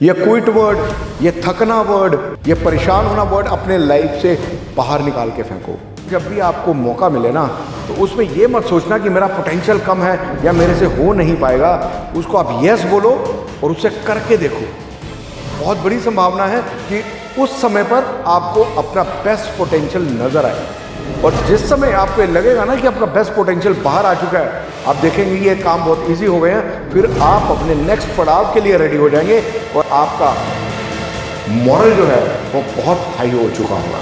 ये quit word, ये थकना word, ये परेशान होना वर्ड अपने लाइफ से बाहर निकाल के फेंको। जब भी आपको मौका मिले ना, तो उसमें ये मत सोचना कि मेरा पोटेंशियल कम है या मेरे से हो नहीं पाएगा। उसको आप यस बोलो और उसे करके देखो। बहुत बड़ी संभावना है कि उस समय पर आपको अपना बेस्ट पोटेंशियल नजर आए, और जिस समय आपको लगेगा ना कि आपका बेस्ट पोटेंशियल बाहर आ चुका है, आप देखेंगे ये काम बहुत इजी हो गए हैं, फिर आप अपने नेक्स्ट पड़ाव के लिए रेडी हो जाएंगे और आपका मॉरल जो है वो बहुत हाई हो चुका होगा।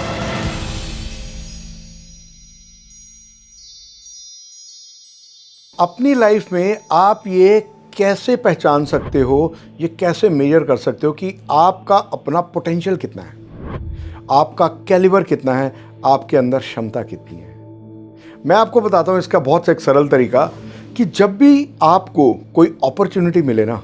अपनी लाइफ में आप ये कैसे पहचान सकते हो, ये कैसे मेजर कर सकते हो कि आपका अपना पोटेंशियल कितना है, आपका कैलिबर कितना है, आपके अंदर क्षमता कितनी है। मैं आपको बताता हूं इसका बहुत एक सरल तरीका कि जब भी आपको कोई अपॉर्चुनिटी मिले ना,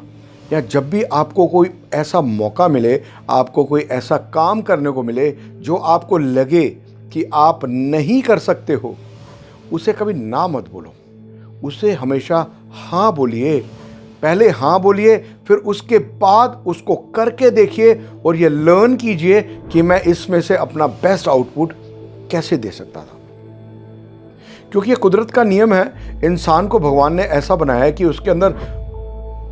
या जब भी आपको कोई ऐसा मौका मिले, आपको कोई ऐसा काम करने को मिले जो आपको लगे कि आप नहीं कर सकते हो, उसे कभी ना मत बोलो, उसे हमेशा हाँ बोलिए। पहले हाँ बोलिए, फिर उसके बाद उसको करके देखिए और ये लर्न कीजिए कि मैं इसमें से अपना बेस्ट आउटपुट कैसे दे सकता था। क्योंकि ये कुदरत का नियम है, इंसान को भगवान ने ऐसा बनाया है कि उसके अंदर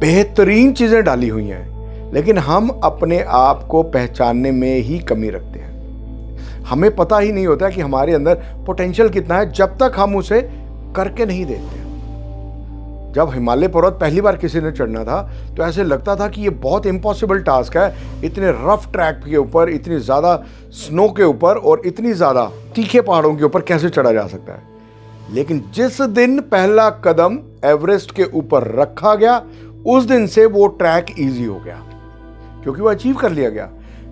बेहतरीन चीजें डाली हुई हैं, लेकिन हम अपने आप को पहचानने में ही कमी रखते हैं। हमें पता ही नहीं होता कि हमारे अंदर पोटेंशियल कितना है जब तक हम उसे करके नहीं देखते। जब हिमालय पर्वत पहली बार किसी ने चढ़ना था तो ऐसे लगता था कि ये बहुत इम्पॉसिबल टास्क है, इतने रफ ट्रैक के ऊपर, इतनी ज़्यादा स्नो के ऊपर और इतनी ज़्यादा तीखे पहाड़ों के ऊपर कैसे चढ़ा जा सकता है। लेकिन जिस दिन पहला कदम एवरेस्ट के ऊपर रखा गया, उस दिन से वो ट्रैक इजी हो गया, क्योंकि वो अचीव कर लिया गया।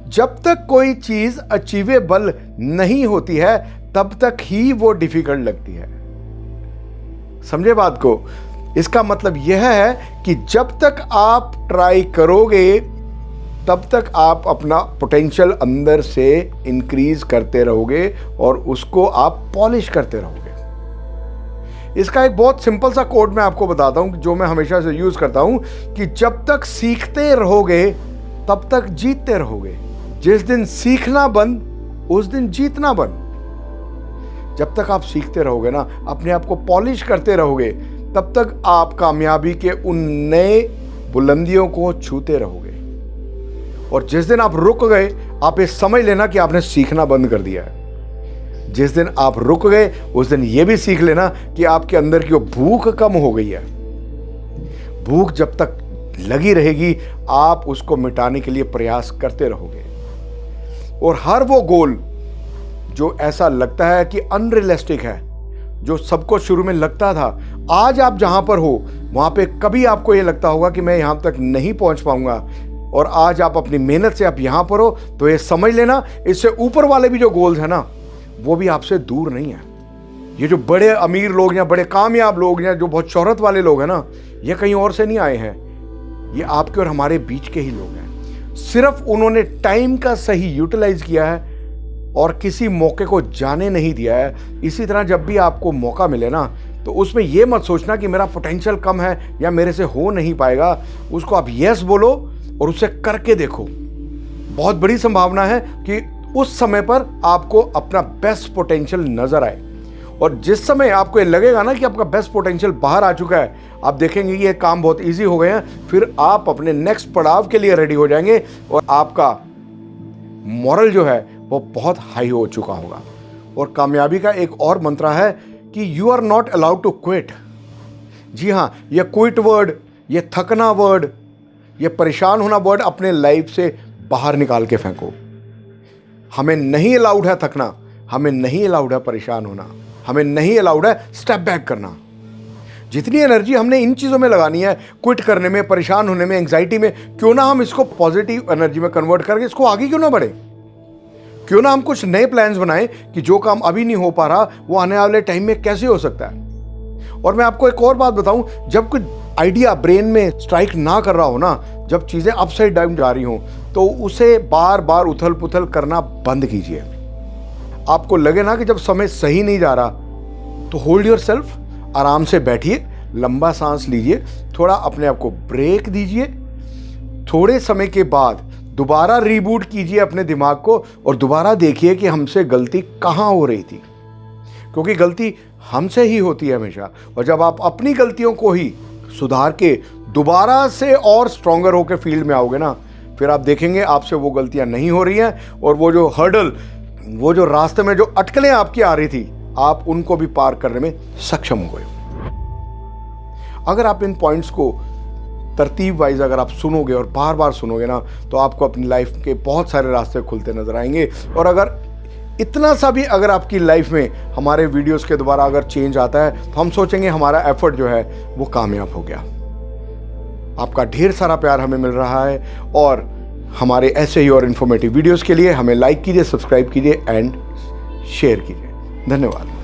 जब तक कोई चीज़ अचीवेबल नहीं होती है, तब तक ही वो डिफिकल्ट लगती है। समझे बात को? इसका मतलब यह है कि जब तक आप ट्राई करोगे, तब तक आप अपना पोटेंशियल अंदर से इंक्रीज करते रहोगे और उसको आप पॉलिश करते रहोगे। इसका एक बहुत सिंपल सा कोड मैं आपको बताता हूं, जो मैं हमेशा से यूज करता हूं, कि जब तक सीखते रहोगे तब तक जीतते रहोगे। जिस दिन सीखना बंद, उस दिन जीतना बंद। जब तक आप सीखते रहोगे ना, अपने आप को पॉलिश करते रहोगे, तब तक आप कामयाबी के उन नए बुलंदियों को छूते रहोगे। और जिस दिन आप रुक गए, आप ये समझ लेना कि आपने सीखना बंद कर दिया है। जिस दिन आप रुक गए, उस दिन ये भी सीख लेना कि आपके अंदर की वो भूख कम हो गई है। भूख जब तक लगी रहेगी, आप उसको मिटाने के लिए प्रयास करते रहोगे। और हर वो गोल जो ऐसा लगता है कि अनरियलिस्टिक है, जो सबको शुरू में लगता था, आज आप जहां पर हो वहां पे कभी आपको यह लगता होगा कि मैं यहां तक नहीं पहुंच पाऊंगा, और आज आप अपनी मेहनत से आप यहां पर हो, तो ये समझ लेना इससे ऊपर वाले भी जो गोल्स है ना, वो भी आपसे दूर नहीं है। ये जो बड़े अमीर लोग या बड़े कामयाब लोग या जो बहुत शोहरत वाले लोग हैं ना, ये कहीं और से नहीं आए हैं, ये आपके और हमारे बीच के ही लोग हैं। सिर्फ उन्होंने टाइम का सही यूटिलाइज किया है और किसी मौके को जाने नहीं दिया है। इसी तरह जब भी आपको मौका मिले ना, तो उसमें यह मत सोचना कि मेरा पोटेंशियल कम है या मेरे से हो नहीं पाएगा। उसको आप यस बोलो और उसे करके देखो। बहुत बड़ी संभावना है कि उस समय पर आपको अपना बेस्ट पोटेंशियल नजर आए, और जिस समय आपको ये लगेगा ना कि आपका बेस्ट पोटेंशियल बाहर आ चुका है, आप देखेंगे ये काम बहुत इजी हो गए हैं, फिर आप अपने नेक्स्ट पड़ाव के लिए रेडी हो जाएंगे और आपका मॉरल जो है वो बहुत हाई हो चुका होगा। और कामयाबी का एक और मंत्र है कि you are not allowed to quit. जी हाँ, ये क्विट वर्ड, ये थकना वर्ड, ये परेशान होना वर्ड अपने लाइफ से बाहर निकाल के फेंको। हमें नहीं अलाउड है थकना, हमें नहीं अलाउड है परेशान होना, हमें नहीं अलाउड है स्टेप बैक करना। जितनी एनर्जी हमने इन चीज़ों में लगानी है, क्विट करने में, परेशान होने में, एंग्जाइटी में, क्यों ना हम इसको पॉजिटिव एनर्जी में कन्वर्ट करके इसको आगे क्यों ना बढ़े। क्यों ना हम कुछ नए प्लान्स बनाएं कि जो काम अभी नहीं हो पा रहा वो आने वाले टाइम में कैसे हो सकता है। और मैं आपको एक और बात बताऊं, जब कोई आइडिया ब्रेन में स्ट्राइक ना कर रहा हो ना, जब चीज़ें अपसाइड डाउन जा रही हों, तो उसे बार बार उथल पुथल करना बंद कीजिए। आपको लगे ना कि जब समय सही नहीं जा रहा, तो होल्ड योर सेल्फ, आराम से बैठिए, लंबा सांस लीजिए, थोड़ा अपने आप को ब्रेक दीजिए, थोड़े समय के बाद दोबारा रीबूट कीजिए अपने दिमाग को और दोबारा देखिए कि हमसे गलती कहाँ हो रही थी, क्योंकि गलती हमसे ही होती है हमेशा। और जब आप अपनी गलतियों को ही सुधार के दोबारा से और स्ट्रॉन्गर होकर फील्ड में आओगे ना, फिर आप देखेंगे आपसे वो गलतियां नहीं हो रही हैं और वो जो हर्डल, वो जो रास्ते में जो अटकलें आपकी आ रही थी, आप उनको भी पार करने में सक्षम हो गए। अगर आप इन पॉइंट्स को तरतीब वाइज अगर आप सुनोगे और बार बार सुनोगे ना, तो आपको अपनी लाइफ के बहुत सारे रास्ते खुलते नजर आएंगे। और अगर इतना सा भी अगर आपकी लाइफ में हमारे वीडियोस के द्वारा अगर चेंज आता है, तो हम सोचेंगे हमारा एफर्ट जो है वो कामयाब हो गया। आपका ढेर सारा प्यार हमें मिल रहा है और हमारे ऐसे ही और इन्फॉर्मेटिव वीडियोस के लिए हमें लाइक कीजिए, सब्सक्राइब कीजिए एंड शेयर कीजिए। धन्यवाद।